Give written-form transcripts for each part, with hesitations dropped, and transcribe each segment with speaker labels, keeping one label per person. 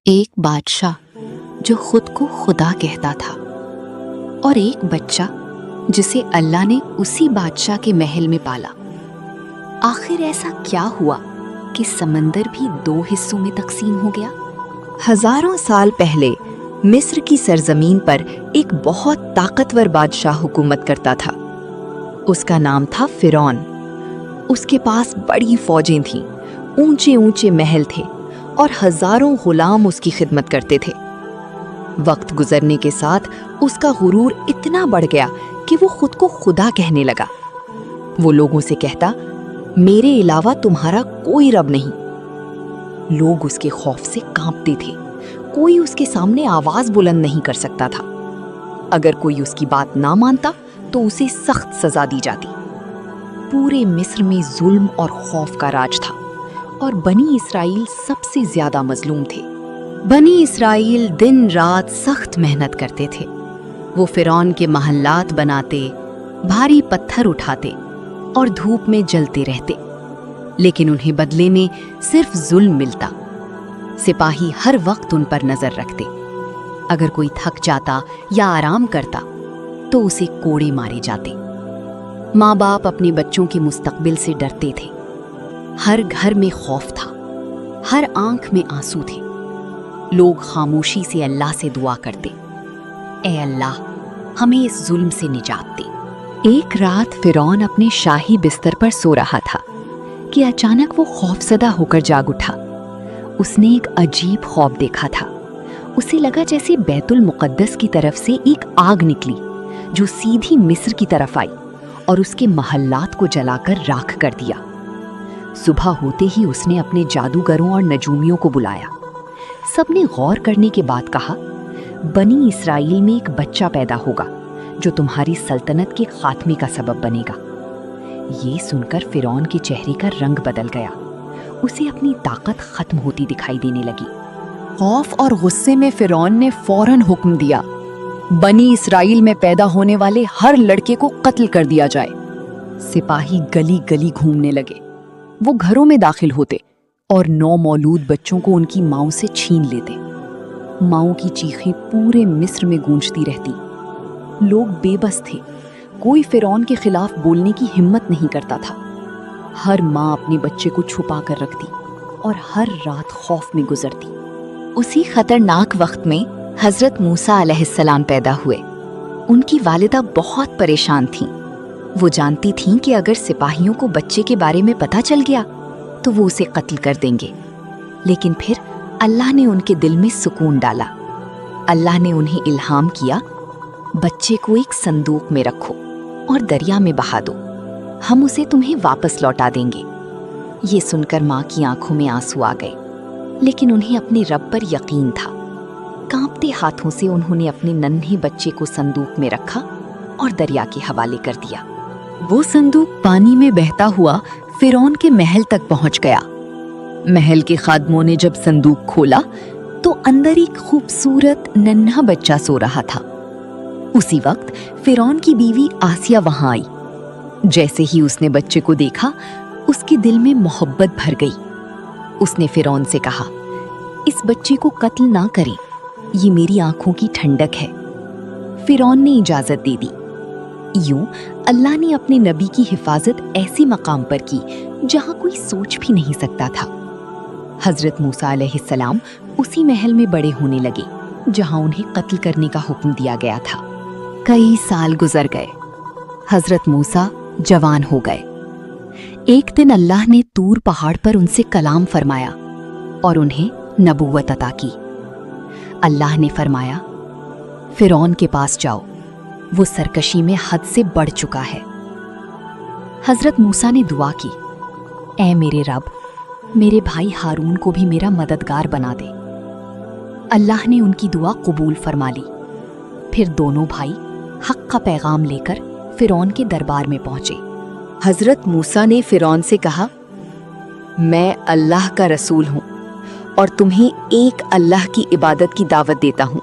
Speaker 1: ایک بادشاہ جو خود کو خدا کہتا تھا اور ایک بچہ جسے اللہ نے اسی بادشاہ کے محل میں پالا۔ آخر ایسا کیا ہوا کہ سمندر بھی دو حصوں میں تقسیم ہو گیا؟
Speaker 2: ہزاروں سال پہلے مصر کی سرزمین پر ایک بہت طاقتور بادشاہ حکومت کرتا تھا۔ اس کا نام تھا فرعون۔ اس کے پاس بڑی فوجیں تھیں، اونچے اونچے محل تھے اور ہزاروں غلام اس کی خدمت کرتے تھے۔ وقت گزرنے کے ساتھ اس کا غرور اتنا بڑھ گیا کہ وہ خود کو خدا کہنے لگا۔ وہ لوگوں سے کہتا، میرے علاوہ تمہارا کوئی رب نہیں۔ لوگ اس کے خوف سے کانپتے تھے، کوئی اس کے سامنے آواز بلند نہیں کر سکتا تھا۔ اگر کوئی اس کی بات نہ مانتا تو اسے سخت سزا دی جاتی۔ پورے مصر میں ظلم اور خوف کا راج تھا اور بنی اسرائیل سب سے زیادہ مظلوم تھے۔ بنی اسرائیل دن رات سخت محنت کرتے تھے۔ وہ فرعون کے محلات بناتے، بھاری پتھر اٹھاتے اور دھوپ میں جلتے رہتے، لیکن انہیں بدلے میں صرف ظلم ملتا۔ سپاہی ہر وقت ان پر نظر رکھتے۔ اگر کوئی تھک جاتا یا آرام کرتا تو اسے کوڑے مارے جاتے۔ ماں باپ اپنے بچوں کے مستقبل سے ڈرتے تھے۔ ہر گھر میں خوف تھا، ہر آنکھ میں آنسو تھے۔ لوگ خاموشی سے اللہ سے دعا کرتے، اے اللہ ہمیں اس ظلم سے نجات دے۔ ایک رات فرعون اپنے شاہی بستر پر سو رہا تھا کہ اچانک وہ خوفزدہ ہو کر جاگ اٹھا۔ اس نے ایک عجیب خواب دیکھا تھا۔ اسے لگا جیسے بیت المقدس کی طرف سے ایک آگ نکلی جو سیدھی مصر کی طرف آئی اور اس کے محلات کو جلا کر راکھ کر دیا۔ صبح ہوتے ہی اس نے اپنے جادوگروں اور نجومیوں کو بلایا۔ سب نے غور کرنے کے بعد کہا، بنی اسرائیل میں ایک بچہ پیدا ہوگا جو تمہاری سلطنت کے خاتمے کا سبب بنے گا۔ یہ سن کر فرعون کے چہرے کا رنگ بدل گیا۔ اسے اپنی طاقت ختم ہوتی دکھائی دینے لگی۔ خوف اور غصے میں فرعون نے فوراً حکم دیا، بنی اسرائیل میں پیدا ہونے والے ہر لڑکے کو قتل کر دیا جائے۔ سپاہی گلی گلی گھومنے لگے۔ وہ گھروں میں داخل ہوتے اور نومولود بچوں کو ان کی ماؤں سے چھین لیتے۔ ماؤں کی چیخیں پورے مصر میں گونجتی رہتی۔ لوگ بے بس تھے، کوئی فرعون کے خلاف بولنے کی ہمت نہیں کرتا تھا۔ ہر ماں اپنے بچے کو چھپا کر رکھتی اور ہر رات خوف میں گزرتی۔ اسی خطرناک وقت میں حضرت موسیٰ علیہ السلام پیدا ہوئے۔ ان کی والدہ بہت پریشان تھیں۔ وہ جانتی تھیں کہ اگر سپاہیوں کو بچے کے بارے میں پتہ چل گیا تو وہ اسے قتل کر دیں گے، لیکن پھر اللہ نے ان کے دل میں سکون ڈالا۔ اللہ نے انہیں الہام کیا، بچے کو ایک صندوق میں رکھو اور دریا میں بہا دو، ہم اسے تمہیں واپس لوٹا دیں گے۔ یہ سن کر ماں کی آنکھوں میں آنسو آ گئے، لیکن انہیں اپنے رب پر یقین تھا۔ کانپتے ہاتھوں سے انہوں نے اپنے ننھے بچے کو صندوق میں رکھا اور دریا کے حوالے کر دیا۔ وہ صندوق پانی میں بہتا ہوا فرعون کے محل تک پہنچ گیا۔ محل کے خادموں نے جب صندوق کھولا تو اندر ایک خوبصورت ننھا بچہ سو رہا تھا۔ اسی وقت فرعون کی بیوی آسیہ وہاں آئی۔ جیسے ہی اس نے بچے کو دیکھا، اس کے دل میں محبت بھر گئی۔ اس نے فرعون سے کہا، اس بچے کو قتل نہ کریں، یہ میری آنکھوں کی ٹھنڈک ہے۔ فرعون نے اجازت دے دی۔ یوں اللہ نے اپنے نبی کی حفاظت ایسے مقام پر کی جہاں کوئی سوچ بھی نہیں سکتا تھا۔ حضرت موسیٰ علیہ السلام اسی محل میں بڑے ہونے لگے جہاں انہیں قتل کرنے کا حکم دیا گیا تھا۔ کئی سال گزر گئے۔ حضرت موسیٰ جوان ہو گئے۔ ایک دن اللہ نے طور پہاڑ پر ان سے کلام فرمایا اور انہیں نبوت عطا کی۔ اللہ نے فرمایا، فرعون کے پاس جاؤ، وہ سرکشی میں حد سے بڑھ چکا ہے۔ حضرت موسیٰ نے دعا کی، اے میرے رب، میرے بھائی ہارون کو بھی میرا مددگار بنا دے۔ اللہ نے ان کی دعا قبول فرما لی۔ پھر دونوں بھائی حق کا پیغام لے کر فرعون کے دربار میں پہنچے۔ حضرت موسیٰ نے فرعون سے کہا، میں اللہ کا رسول ہوں اور تمہیں ایک اللہ کی عبادت کی دعوت دیتا ہوں۔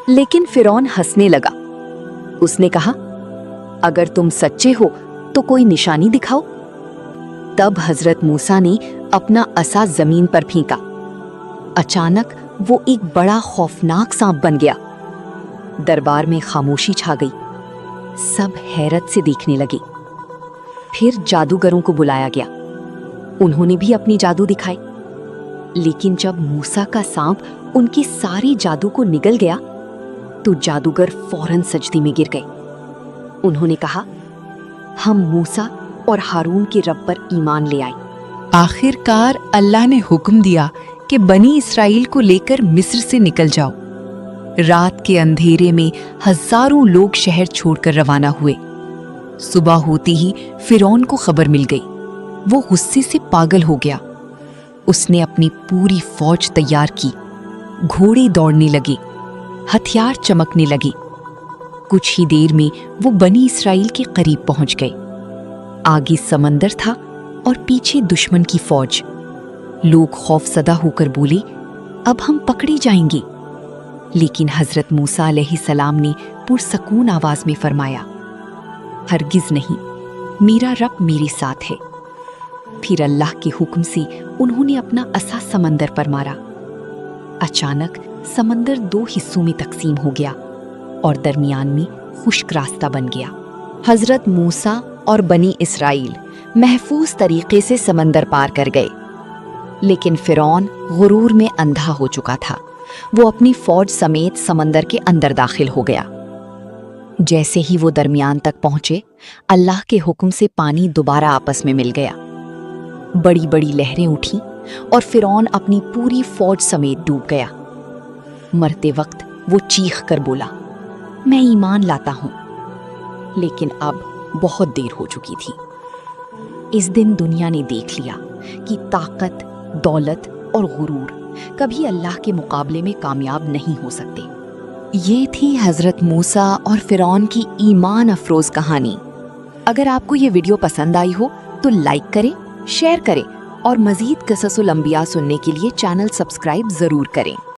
Speaker 2: لیکن فرعون ہنسنے لگا۔ اس نے کہا، اگر تم سچے ہو تو کوئی نشانی دکھاؤ۔ تب حضرت موسیٰ نے اپنا عصا زمین پر پھینکا۔ اچانک وہ ایک بڑا خوفناک سانپ بن گیا۔ دربار میں خاموشی چھا گئی، سب حیرت سے دیکھنے لگے۔ پھر جادوگروں کو بلایا گیا، انہوں نے بھی اپنی جادو دکھائے، لیکن جب موسیٰ کا سانپ ان کے سارے جادو کو نگل گیا تو جادوگر فوراً سجدے میں گر گئے۔ انہوں نے کہا، ہم موسیٰ اور ہارون کے رب پر ایمان لے آئے۔
Speaker 3: آخر کار اللہ نے حکم دیا کہ بنی اسرائیل کو لے کر مصر سے نکل جاؤ۔ رات کے اندھیرے میں ہزاروں لوگ شہر چھوڑ کر روانہ ہوئے۔ صبح ہوتی ہی فرعون کو خبر مل گئی، وہ غصے سے پاگل ہو گیا۔ اس نے اپنی پوری فوج تیار کی، گھوڑے دوڑنے لگے، ہتھیار چمکنے لگے۔ کچھ ہی دیر میں وہ بنی اسرائیل کے قریب پہنچ گئے۔ آگے سمندر تھا اور پیچھے دشمن کی فوج۔ لوگ خوف زدہ ہو کر بولے، اب ہم پکڑے جائیں گے۔ لیکن حضرت موسیٰ علیہ السلام نے پرسکون آواز میں فرمایا، ہرگز نہیں، میرا رب میرے ساتھ ہے۔ پھر اللہ کے حکم سے انہوں نے اپنا عصا سمندر پر مارا۔ اچانک سمندر 2 حصوں میں تقسیم ہو گیا اور درمیان میں خشک راستہ بن گیا۔
Speaker 2: حضرت موسیٰ اور بنی اسرائیل محفوظ طریقے سے سمندر پار کر گئے، لیکن فرعون غرور میں اندھا ہو چکا تھا۔ وہ اپنی فوج سمیت سمندر کے اندر داخل ہو گیا۔ جیسے ہی وہ درمیان تک پہنچے، اللہ کے حکم سے پانی دوبارہ آپس میں مل گیا۔ بڑی بڑی لہریں اٹھیں اور فرعون اپنی پوری فوج سمیت ڈوب گیا۔ مرتے وقت وہ چیخ کر بولا، میں ایمان لاتا ہوں، لیکن اب بہت دیر ہو چکی تھی۔ اس دن دنیا نے دیکھ لیا کہ طاقت، دولت اور غرور کبھی اللہ کے مقابلے میں کامیاب نہیں ہو سکتے۔ یہ تھی حضرت موسیٰ اور فرعون کی ایمان افروز کہانی۔ اگر آپ کو یہ ویڈیو پسند آئی ہو تو لائک کریں، شیئر کریں اور مزید قصص الانبیاء سننے کے لیے چینل سبسکرائب ضرور کریں۔